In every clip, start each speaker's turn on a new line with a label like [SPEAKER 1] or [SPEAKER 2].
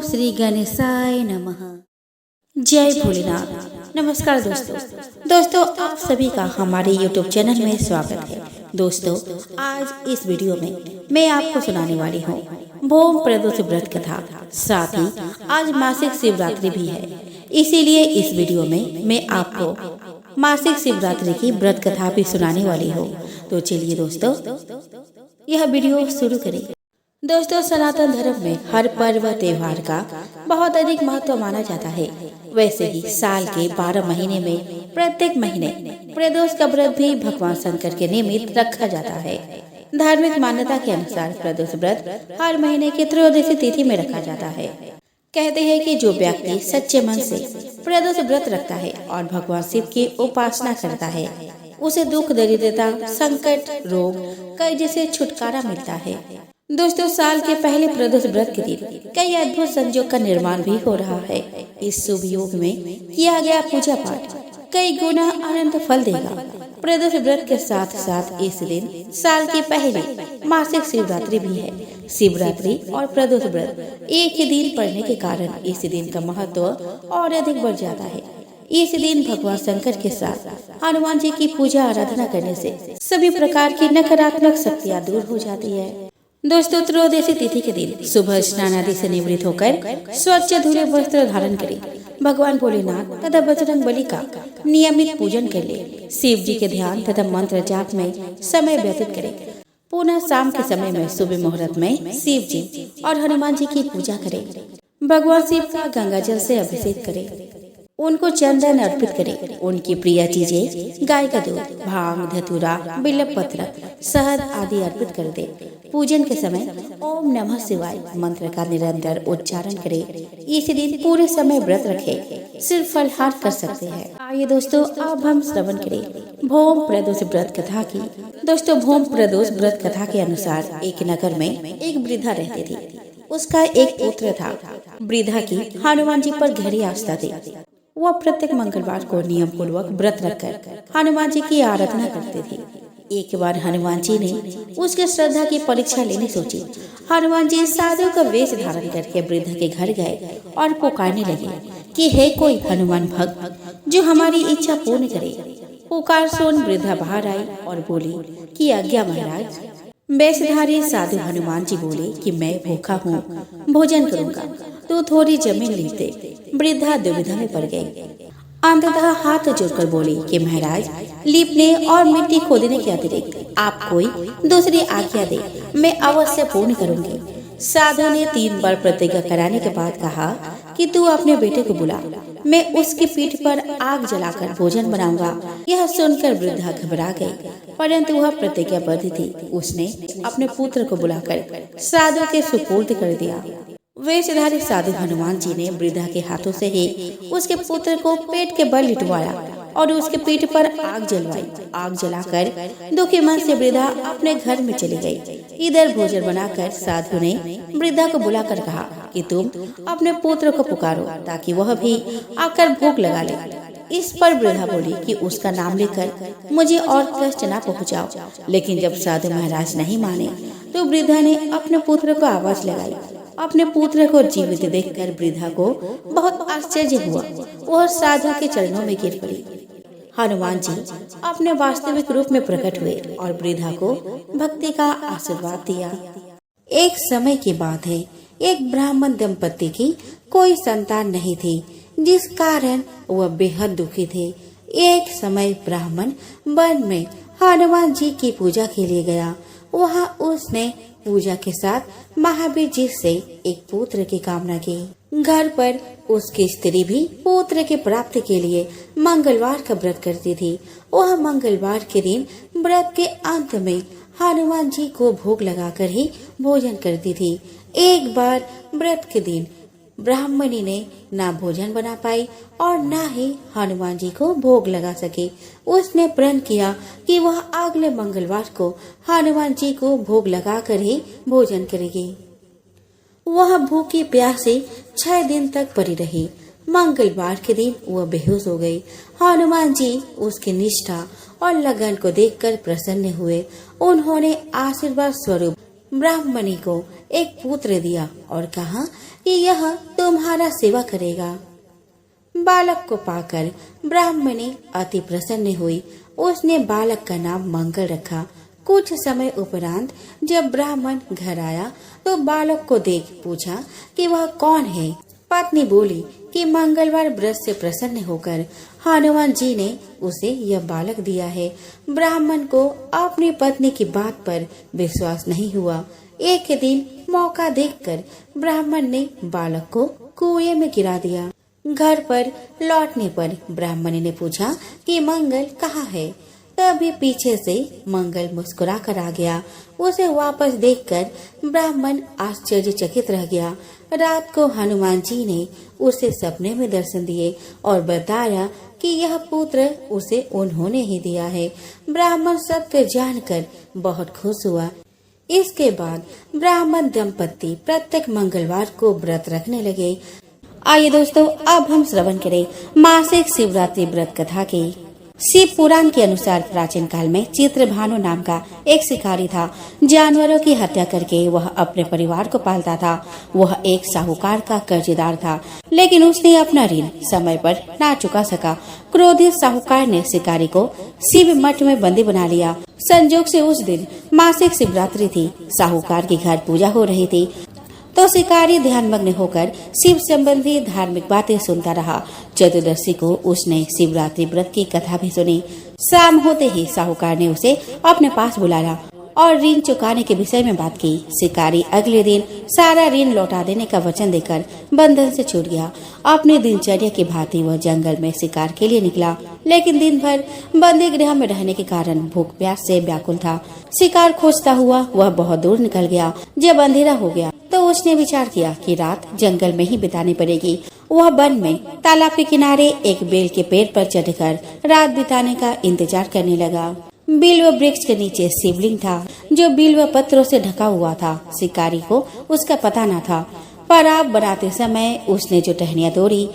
[SPEAKER 1] श्री गणेशाय नमः। जय भोलेनाथ। नमस्कार दोस्तों आप सभी का हमारे YouTube चैनल में स्वागत है। दोस्तों आज इस वीडियो में मैं आपको सुनाने वाली हूँ भोम प्रदोष व्रत कथा। साथ ही आज मासिक शिवरात्रि भी है, इसीलिए इस वीडियो में मैं आपको मासिक शिवरात्रि की व्रत कथा भी सुनाने वाली हूँ। तो चलिए दोस्तों यह वीडियो शुरू करें। दोस्तों सनातन धर्म में हर पर्व त्योहार का बहुत अधिक महत्व माना जाता है। वैसे ही साल के 12 महीने में प्रत्येक महीने प्रदोष का व्रत भी भगवान शंकर के निमित्त रखा जाता है। धार्मिक मान्यता के अनुसार प्रदोष व्रत हर महीने की त्रयोदशी तिथि में रखा जाता है। कहते हैं कि जो व्यक्ति सच्चे मन से प्रदोष व्रत रखता है और भगवान शिव की उपासना करता है, उसे दुख दरिद्रता संकट रोग कर्ज से छुटकारा मिलता है। दोस्तों साल के पहले प्रदोष व्रत के दिन कई अद्भुत संयोग का निर्माण भी हो रहा है। इस शुभ योग में किया गया पूजा पाठ कई गुना अनंत फल देगा। प्रदोष व्रत के साथ साथ इस दिन साल की पहली मासिक शिवरात्रि भी है। शिवरात्रि और प्रदोष व्रत एक ही दिन पड़ने के कारण इस दिन का महत्व और अधिक बढ़ जाता है। इस दिन भगवान शंकर के साथ हनुमान जी की पूजा आराधना करने से सभी प्रकार की नकारात्मक शक्तियाँ दूर हो जाती है। दोस्तों त्रयोदशी तिथि के दिन सुबह स्नान आदि से निवृत्त होकर स्वच्छ धुले वस्त्र धारण करें। भगवान भोलेनाथ तथा बजरंग बली का नियमित पूजन कर ले। शिव जी के ध्यान तथा मंत्र जाप में समय व्यतीत करें। पुनः शाम के समय में सुबह मुहूर्त में शिव जी और हनुमान जी की पूजा करें। भगवान शिव का गंगा जल से अभिषेक करें। उनको चंदन अर्पित करें। उनकी प्रिय चीजें गाय का दूध, भांग, धतूरा, बिल्व पत्र, शहद आदि अर्पित कर दे। पूजन के समय ओम नमः शिवाय मंत्र का निरंतर उच्चारण करें। इस दिन पूरे समय व्रत रखें, सिर्फ फलहार कर सकते हैं। आइए दोस्तों अब हम श्रवण करें भोम प्रदोष व्रत कथा की। दोस्तों भोम प्रदोष व्रत कथा के अनुसार एक नगर में एक वृद्धा रहती थी। उसका एक पुत्र था। वृद्धा की हनुमान जी पर गहरी आस्था थी। वह प्रत्येक मंगलवार को नियम पूर्वक व्रत रखकर हनुमान जी की आराधना करती थी। एक बार हनुमान जी ने उसके श्रद्धा की परीक्षा लेने सोची। हनुमान जी साधु का वेश धारण करके वृद्धा के घर गए और पुकारने लगे कि हे कोई हनुमान भक्त जो हमारी इच्छा पूर्ण करे। पुकार सुन वृद्धा बाहर आई और बोली कि आज्ञा महाराज। वेशधारी साधु हनुमान जी बोले कि मैं भूखा हूँ, भोजन करूँगा, तो थोड़ी जमीन लिख दे। वृद्धा दुविधा में पड़ गई। अंततः हाथ जोड़कर बोली कि महाराज लीपने और मिट्टी खोदने के अतिरिक्त आप कोई दूसरी आज्ञा दे, मैं अवश्य पूर्ण करूंगी। साधु ने 3 बार प्रतिज्ञा कराने के बाद कहा कि तू अपने बेटे को बुला, मैं उसकी पीठ पर आग जलाकर भोजन बनाऊंगा। यह सुनकर वृद्धा घबरा गई, परंतु वह प्रतिज्ञाबद्ध थी। उसने अपने पुत्र को बुलाकर साधु के सुपुर्द कर दिया। वेशधारी साधु हनुमान जी ने वृद्धा के हाथों से ही उसके पुत्र को पेट के बल लिटवाया और उसके पीठ पर आग जलवाई। आग जलाकर दुखी मन से वृद्धा अपने घर में चली गई। इधर भोजन बनाकर साधु ने वृद्धा को बुलाकर कहा कि तुम अपने पुत्र को पुकारो ताकि वह भी आकर भूख लगा ले। इस पर वृद्धा बोली कि उसका नाम लेकर मुझे और कष्ट न पहुँचाओ। लेकिन जब साधु महाराज नहीं माने तो वृद्धा ने अपने पुत्र को आवाज लगाई। अपने पुत्र को जीवित देखकर वृद्धा को बहुत आश्चर्य हुआ। वह साधु के चरणों में गिर पड़ी। हनुमान जी अपने वास्तविक रूप में प्रकट हुए और वृद्धा को भक्ति का आशीर्वाद दिया। एक समय की बात है, एक ब्राह्मण दंपति की कोई संतान नहीं थी, जिस कारण वह बेहद दुखी थे। एक समय ब्राह्मण वन में हनुमान जी की पूजा के लिए गया। वहाँ उसने पूजा के साथ महावीर जी से एक पुत्र की कामना की। घर पर उसकी स्त्री भी पुत्र की प्राप्ति के लिए मंगलवार का व्रत करती थी। वह मंगलवार के दिन व्रत के अंत में हनुमान जी को भोग लगाकर ही भोजन करती थी। एक बार व्रत के दिन ब्राह्मणी ने ना भोजन बना पाई और ना ही हनुमान जी को भोग लगा सके। उसने प्रण किया कि वह अगले मंगलवार को हनुमान जी को भोग लगाकर ही भोजन करेगी। वह भूखी प्यासी 6 दिन तक पड़ी रही। मंगलवार के दिन वह बेहोश हो गई। हनुमान जी उसकी निष्ठा और लगन को देखकर प्रसन्न हुए। उन्होंने आशीर्वाद स्वरूप ब्राह्मणी को एक पुत्र दिया और कहा कि यह तुम्हारा सेवा करेगा। बालक को पाकर ब्राह्मणी अति प्रसन्न हुई। उसने बालक का नाम मंगल रखा। कुछ समय उपरांत जब ब्राह्मण घर आया तो बालक को देख पूछा कि वह कौन है। पत्नी बोली कि मंगलवार व्रत से प्रसन्न होकर हनुमान जी ने उसे यह बालक दिया है। ब्राह्मण को अपनी पत्नी की बात पर विश्वास नहीं हुआ। एक दिन मौका देखकर ब्राह्मण ने बालक को कुएं में गिरा दिया। घर पर लौटने पर ब्राह्मणी ने पूछा कि मंगल कहाँ है। तभी पीछे से मंगल मुस्कुरा कर आ गया। उसे वापस देखकर ब्राह्मण आश्चर्यचकित रह गया। रात को हनुमान जी ने उसे सपने में दर्शन दिए और बताया कि यह पुत्र उसे उन्होंने ही दिया है। ब्राह्मण सत्य जानकर बहुत खुश हुआ। इसके बाद ब्राह्मण दंपत्ति प्रत्येक मंगलवार को व्रत रखने लगे। आइए दोस्तों, अब हम श्रवण करें मासिक शिवरात्रि व्रत कथा की। शिव पुराण के अनुसार प्राचीन काल में चित्रभानु नाम का एक शिकारी था। जानवरों की हत्या करके वह अपने परिवार को पालता था। वह एक साहूकार का कर्जदार था, लेकिन उसने अपना ऋण समय पर ना चुका सका। क्रोधित साहूकार ने शिकारी को शिव मठ में बंदी बना लिया। संजोग से उस दिन मासिक शिवरात्रि थी। साहूकार के घर पूजा हो रही थी तो शिकारी ध्यानमग्न होकर शिव संबंधी धार्मिक बातें सुनता रहा। चतुर्दशी को उसने शिवरात्रि व्रत की कथा भी सुनी। शाम होते ही साहूकार ने उसे अपने पास बुलाया और ऋण चुकाने के विषय में बात की। शिकारी अगले दिन सारा ऋण लौटा देने का वचन देकर बंधन से छूट गया। अपनी दिनचर्या की भांति वह जंगल में शिकार के लिए निकला, लेकिन दिन भर बंदी गृह में रहने के कारण भूख प्यास से व्याकुल था। शिकार खोजता हुआ वह बहुत दूर निकल गया। जब अंधेरा हो गया तो उसने विचार किया कि रात जंगल में ही बितानी पड़ेगी। वह वन में तालाब के किनारे एक बेल के पेड़ पर चढ़कर रात बिताने का इंतजार करने लगा। बिल्व वृक्ष के नीचे शिवलिंग था जो बिल्व पत्रों से ढका हुआ था। शिकारी को उसका पता न था, पर आप बनाते समय उसने जो टहनियां तोड़ी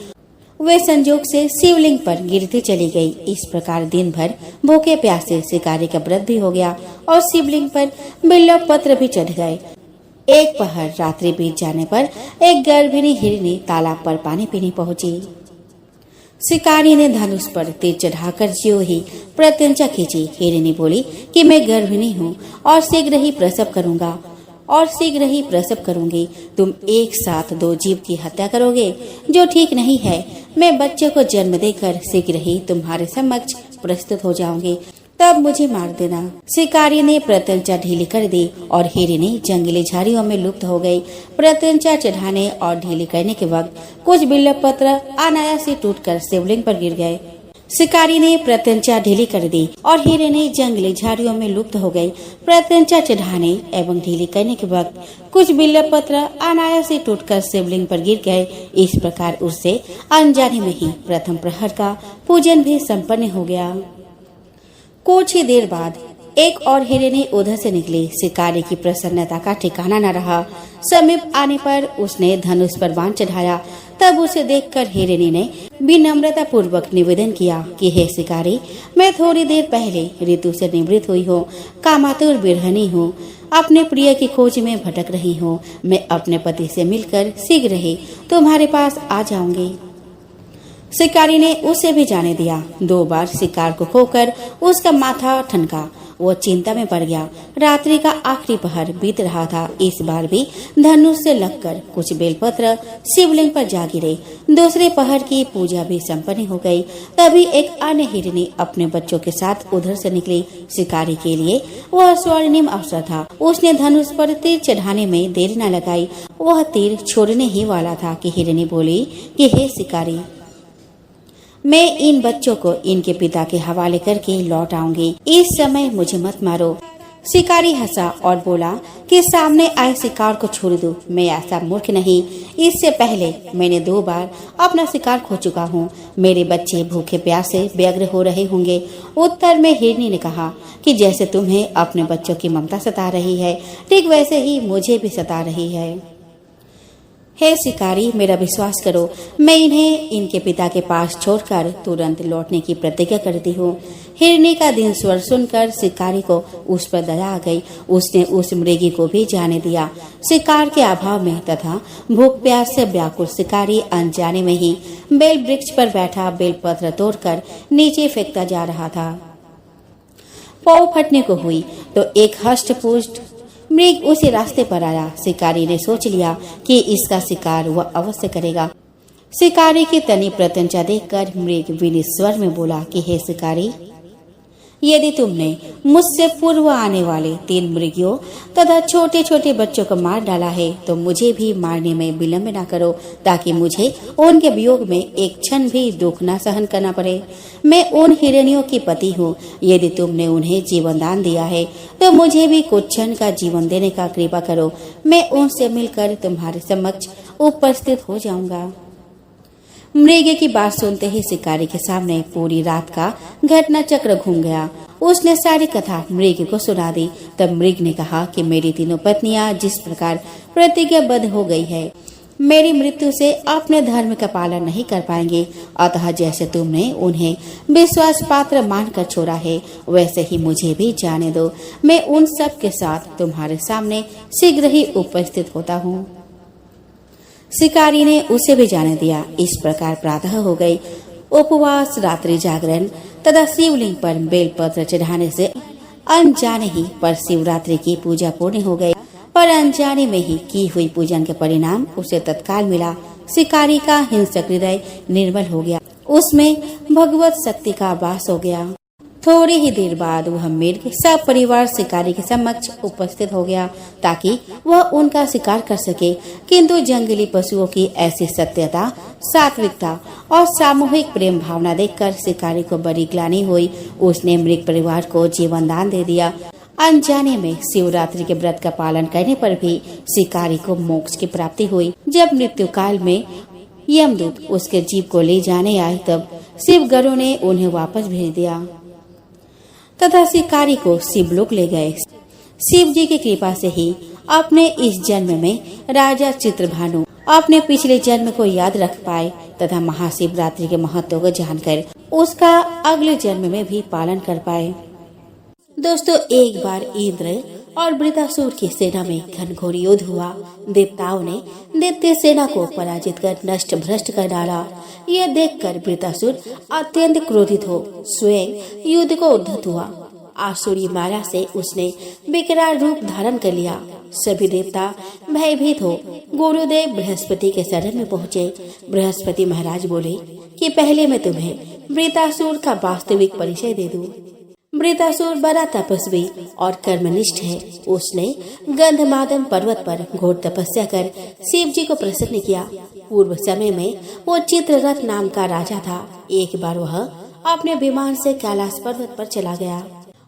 [SPEAKER 1] वे संजोग से शिवलिंग पर गिरती चली गई। इस प्रकार दिन भर भूखे प्यासे शिकारी का व्रत भी हो गया और शिवलिंग पर बिल्व पत्र भी चढ़ गए। एक पहर रात्रि बीत जाने पर एक गर्भिणी हिरनी तालाब पर पानी पीने पहुंची। शिकारी ने धनुष पर तीर चढ़ाकर ज्यों ही प्रत्यंचा खींची। हिरनी बोली कि मैं गर्भिणी हूँ और शीघ्र ही प्रसव करूंगी। तुम एक साथ दो जीव की हत्या करोगे, जो ठीक नहीं है। मैं बच्चे को जन्म देकर शीघ्र ही तुम्हारे समक्ष प्रस्तुत हो जाऊंगी, तब मुझे मार देना। शिकारी ने प्रत्यंचा ढीली कर दी और हिरनी जंगली झाड़ियों में लुप्त हो गई। प्रत्यंचा चढ़ाने और ढीली करने के वक्त कुछ बिल्व पत्र अनायास ही टूटकर शिवलिंग पर गिर गए। शिकारी ने प्रत्यंचा ढीली कर दी और हिरनी जंगली झाड़ियों में लुप्त हो गई। प्रत्यंचा चढ़ाने एवं ढीली करने के वक्त कुछ बिल्व पत्र अनायास ही टूटकर शिवलिंग पर गिर गए। इस प्रकार उससे अनजाने में ही प्रथम प्रहर का पूजन भी संपन्न हो गया। कुछ ही देर बाद एक और हिरनी उधर से निकली। शिकारी की प्रसन्नता का ठिकाना न रहा। समीप आने पर उसने धनुष पर बाण चढ़ाया। तब उसे देखकर हिरनी ने विनम्रता पूर्वक निवेदन किया कि हे शिकारी, मैं थोड़ी देर पहले ऋतु से निवृत्त हुई हूँ। कामातुर बिरहनी हूँ। अपने प्रिय की खोज में भटक रही हूँ। मैं अपने पति से मिलकर शीघ्र ही तुम्हारे पास आ जाऊंगी। शिकारी ने उसे भी जाने दिया। 2 बार शिकार को खोकर उसका माथा ठनका। वो चिंता में पड़ गया। रात्रि का आखिरी पहर बीत रहा था। इस बार भी धनुष से लगकर कुछ बेलपत्र शिवलिंग पर जा गिरे। दूसरे पहर की पूजा भी संपन्न हो गई। तभी एक अन्य हिरनी अपने बच्चों के साथ उधर से निकली। शिकारी के लिए वह स्वर्णिम अवसर था। उसने धनुष पर तीर चढ़ाने में देर न लगाई। वह तीर छोड़ने ही वाला था कि हिरनी बोली कि हे शिकारी, मैं इन बच्चों को इनके पिता के हवाले करके लौट आऊंगी। इस समय मुझे मत मारो। शिकारी हंसा और बोला कि सामने आए शिकार को छोड़ दो। मैं ऐसा मूर्ख नहीं। इससे पहले मैंने 2 बार अपना शिकार खो चुका हूँ। मेरे बच्चे भूखे प्यासे व्यग्र हो रहे होंगे। उत्तर में हिरनी ने कहा कि जैसे तुम्हें अपने बच्चों की ममता सता रही है, ठीक वैसे ही मुझे भी सता रही है। हे शिकारी, मेरा विश्वास करो, मैं इन्हें इनके पिता के पास छोड़कर तुरंत लौटने की प्रतिज्ञा करती हूँ। हिरनी का दिन स्वर सुनकर शिकारी को उस पर दया आ गई। उसने उस मृगी को भी जाने दिया। शिकार के अभाव में तथा भूख प्यास से व्याकुल शिकारी अनजाने में ही बेल वृक्ष पर बैठा बेलपत्र तोड़कर नीचे फेंकता जा रहा था। पाँव फटने को हुई तो एक हष्ट-पुष्ट मृग उसी रास्ते पर आया। शिकारी ने सोच लिया कि इसका शिकार वह अवश्य करेगा। शिकारी की तनी प्रत्यंचा देखकर मृग विनीत स्वर में बोला कि हे शिकारी, यदि तुमने मुझसे पूर्व आने वाले 3 मृगियों तथा छोटे छोटे बच्चों को मार डाला है तो मुझे भी मारने में विलम्ब न करो, ताकि मुझे उनके वियोग में एक क्षण भी दुख न सहन करना पड़े। मैं उन हिरनियों की पति हूँ। यदि तुमने उन्हें जीवन दान दिया है तो मुझे भी कुछ क्षण का जीवन देने का कृपा करो। मैं उनसे मिलकर तुम्हारे समक्ष उपस्थित हो जाऊंगा। मृग की बात सुनते ही शिकारी के सामने पूरी रात का घटना चक्र घूम गया। उसने सारी कथा मृग को सुना दी। तब मृग ने कहा कि मेरी 3 पत्नियां जिस प्रकार प्रतिज्ञाबद्ध हो गई है, मेरी मृत्यु से अपने धर्म का पालन नहीं कर पाएंगे। अतः जैसे तुमने उन्हें विश्वास पात्र मानकर छोड़ा है, वैसे ही मुझे भी जाने दो। मैं उन सब के साथ तुम्हारे सामने शीघ्र ही उपस्थित होता हूँ। शिकारी ने उसे भी जाने दिया। इस प्रकार प्रातः हो गई। उपवास, रात्रि जागरण तथा शिवलिंग पर बेलपत्र चढ़ाने से अनजाने ही पर शिवरात्रि की पूजा पूर्ण हो गई। पर अनजाने में ही की हुई पूजन के परिणाम उसे तत्काल मिला। शिकारी का हिंसक हृदय निर्मल हो गया। उसमें भगवत शक्ति का वास हो गया। थोड़ी ही देर बाद वह मृग सब परिवार शिकारी के समक्ष उपस्थित हो गया ताकि वह उनका शिकार कर सके। किंतु जंगली पशुओं की ऐसी सत्यता, सात्विकता और सामूहिक प्रेम भावना देखकर शिकारी को बड़ी ग्लानि हुई। उसने मृग परिवार को जीवन दान दे दिया। अनजाने में शिवरात्रि के व्रत का पालन करने पर भी शिकारी को मोक्ष की प्राप्ति हुई। जब मृत्यु काल में यमदूत उसके जीव को ले जाने आए तब शिवगणों ने उन्हें वापस भेज दिया तथा शिकारी को शिवलोक ले गए। शिव जी की कृपा से ही अपने इस जन्म में राजा चित्रभानु अपने पिछले जन्म को याद रख पाए तथा महाशिवरात्रि के महत्व को जानकर उसका अगले जन्म में भी पालन कर पाए। दोस्तों, एक बार इंद्र और वृत्रासुर की सेना में घनघोर युद्ध हुआ। देवताओं ने दैत्य सेना को पराजित कर नष्ट भ्रष्ट कर डाला। यह देखकर वृत्रासुर अत्यंत क्रोधित हो स्वयं युद्ध को उद्धत हुआ। आसुरी माया से उसने विकराल रूप धारण कर लिया। सभी देवता भयभीत हो गुरुदेव बृहस्पति के शरण में पहुँचे। बृहस्पति महाराज बोले कि पहले मैं तुम्हें वृत्रासुर का वास्तविक परिचय दे दूं। वृत्रासुर बड़ा तपस्वी और कर्मनिष्ठ है। उसने गंधमादन पर्वत पर घोर तपस्या कर शिव जी को प्रसन्न किया। पूर्व समय में वो चित्ररथ नाम का राजा था। एक बार वह अपने विमान से कैलाश पर्वत पर चला गया।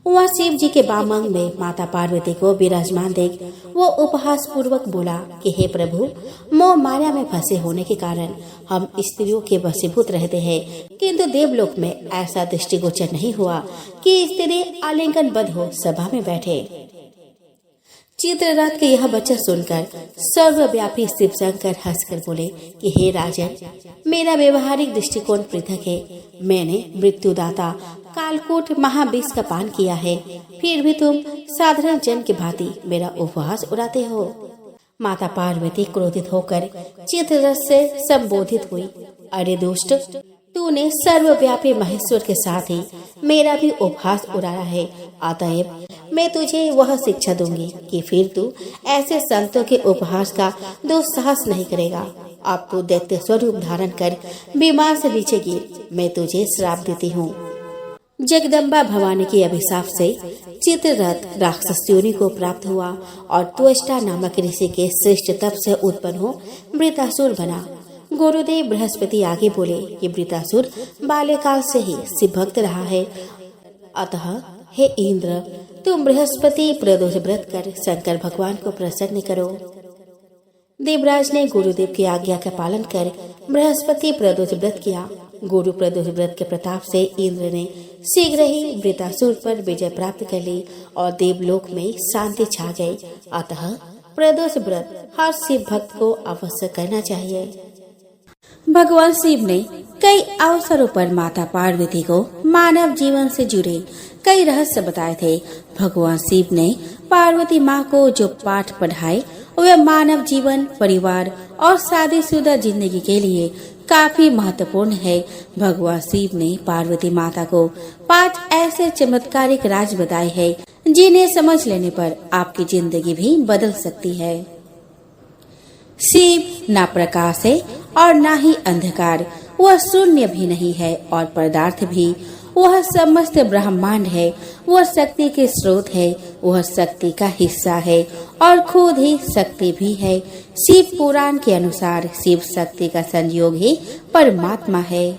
[SPEAKER 1] वहाँ शिव जी के बामंग में माता पार्वती को विराजमान देख वो उपहास पूर्वक बोला कि हे प्रभु, मोह माया में फंसे होने के कारण हम स्त्रियों के वशीभूत रहते हैं, किंतु देवलोक में ऐसा दृष्टिगोचर नहीं हुआ कि स्त्री आलिंगनबद्ध हो सभा में बैठे। चित्ररथ के यह वचन सुनकर सर्वव्यापी शिव शंकर हंसकर बोले कि हे राजन, मेरा व्यवहारिक दृष्टिकोण पृथक है। मैंने मृत्युदाता कालकूट महाविष का पान किया है, फिर भी तुम साधारण जन की भांति मेरा उपहास उड़ाते हो। माता पार्वती क्रोधित होकर चित्ररथ से संबोधित हुई, अरे दुष्ट, तूने सर्वव्यापी महेश्वर के साथ ही मेरा भी उपहास उड़ाया है। अतएव मैं तुझे वह शिक्षा दूंगी कि फिर तू ऐसे संतों के उपहास का दुस्साहस नहीं करेगा। अब तू दैत्य स्वरूप धारण कर विमान से नीचे गिर, मैं तुझे श्राप देती हूँ। जगदम्बा भवानी के अभिशाप से चित्ररथ राक्षस योनि को प्राप्त हुआ और त्वष्टा नामक ऋषि के श्रेष्ठ तप से उत्पन्न हो वृत्रासुर बना। गुरुदेव बृहस्पति आगे बोले कि वृत्रासुर बाल्यकाल से ही शिव भक्त रहा है, अतः हे इंद्र, तुम बृहस्पति प्रदोष व्रत कर शंकर भगवान को प्रसन्न करो। देवराज ने गुरुदेव की आज्ञा का पालन कर बृहस्पति प्रदोष व्रत किया। गुरु प्रदोष व्रत के प्रताप से इंद्र ने शीघ्र ही वृत्रासुर पर विजय प्राप्त कर ली और देवलोक में शांति छा गई। अतः प्रदोष व्रत हर शिव भक्त को अवश्य करना चाहिए। भगवान शिव ने कई अवसरों पर माता पार्वती को मानव जीवन से जुड़े कई रहस्य बताए थे। भगवान शिव ने पार्वती माँ को जो पाठ पढ़ाए वह मानव जीवन, परिवार और शादीशुदा जिंदगी के लिए काफी महत्वपूर्ण है। भगवान शिव ने पार्वती माता को 5 ऐसे चमत्कारिक राज बताए हैं जिन्हें समझ लेने पर आपकी जिंदगी भी बदल सकती है। शिव न प्रकाश है और न ही अंधकार, वह शून्य भी नहीं है और पदार्थ भी। वह समस्त ब्रह्मांड है, वह शक्ति के स्रोत है, वह शक्ति का हिस्सा है और खुद ही शक्ति भी है। शिव पुराण के अनुसार शिव शक्ति का संयोग ही परमात्मा है।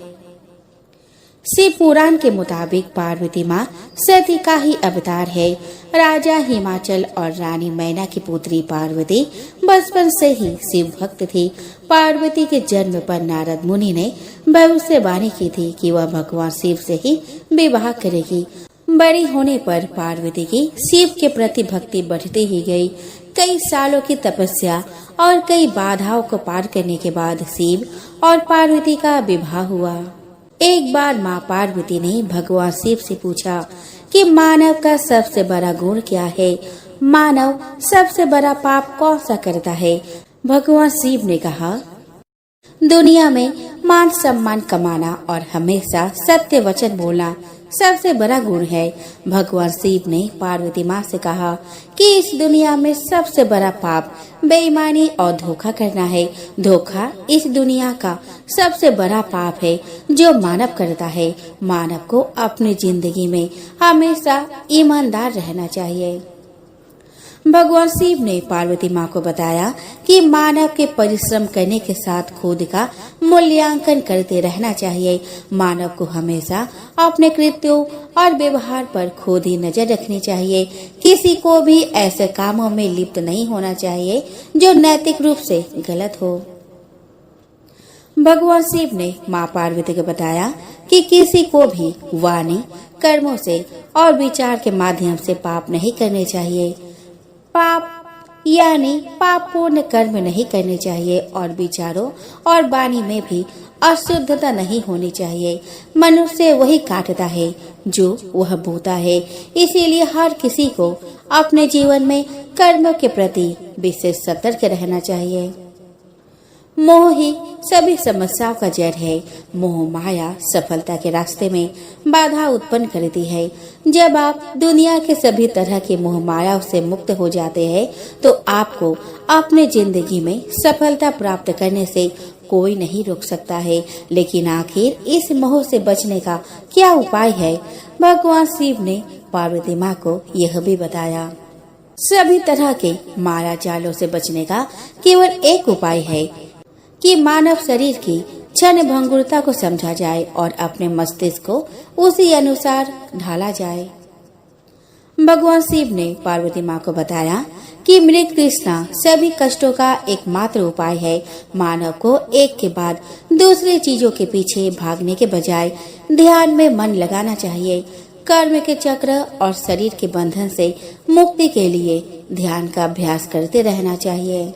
[SPEAKER 1] शिव पुराण के मुताबिक पार्वती माँ सती का ही अवतार है। राजा हिमाचल और रानी मैना की पुत्री पार्वती बचपन से ही शिव भक्त थी। पार्वती के जन्म पर नारद मुनि ने भविष्यवाणी की थी कि वह भगवान शिव से ही विवाह करेगी। बड़ी होने पर पार्वती की शिव के प्रति भक्ति बढ़ती ही गई। कई सालों की तपस्या और कई बाधाओं को पार करने के बाद शिव और पार्वती का विवाह हुआ। एक बार माँ पार्वती ने भगवान शिव से पूछा कि मानव का सबसे बड़ा गुण क्या है? मानव सबसे बड़ा पाप कौन सा करता है? भगवान शिव ने कहा, दुनिया में मान सम्मान कमाना और हमेशा सत्य वचन बोलना सबसे बड़ा गुण है। भगवान शिव ने पार्वती माँ से कहा कि इस दुनिया में सबसे बड़ा पाप बेईमानी और धोखा करना है। धोखा इस दुनिया का सबसे बड़ा पाप है जो मानव करता है। मानव को अपनी जिंदगी में हमेशा ईमानदार रहना चाहिए। भगवान शिव ने पार्वती माँ को बताया कि मानव के परिश्रम करने के साथ खुद का मूल्यांकन करते रहना चाहिए। मानव को हमेशा अपने कृत्यों और व्यवहार पर खुद ही नजर रखनी चाहिए। किसी को भी ऐसे कामों में लिप्त नहीं होना चाहिए जो नैतिक रूप से गलत हो। भगवान शिव ने माँ पार्वती को बताया कि किसी को भी वाणी, कर्मों से और विचार के माध्यम से पाप नहीं करने चाहिए। पाप यानी पापपूर्ण कर्म नहीं करने चाहिए और विचारों और वाणी में भी अशुद्धता नहीं होनी चाहिए। मनुष्य वही काटता है जो वह बोता है। इसीलिए हर किसी को अपने जीवन में कर्मों के प्रति विशेष सतर्क रहना चाहिए। मोह ही सभी समस्याओं का जड़ है। मोह माया सफलता के रास्ते में बाधा उत्पन्न करती है। जब आप दुनिया के सभी तरह की मोह माया से मुक्त हो जाते हैं तो आपको अपने जिंदगी में सफलता प्राप्त करने से कोई नहीं रोक सकता है। लेकिन आखिर इस मोह से बचने का क्या उपाय है? भगवान शिव ने पार्वती माँ को यह भी बताया। सभी तरह के माया जालों से बचने का केवल एक उपाय है कि मानव शरीर की क्षण भंगुरता को समझा जाए और अपने मस्तिष्क को उसी अनुसार ढाला जाए। भगवान शिव ने पार्वती माँ को बताया कि मृग तृष्णा सभी कष्टों का एकमात्र उपाय है। मानव को एक के बाद दूसरी चीजों के पीछे भागने के बजाय ध्यान में मन लगाना चाहिए। कर्म के चक्र और शरीर के बंधन से मुक्ति के लिए ध्यान का अभ्यास करते रहना चाहिए।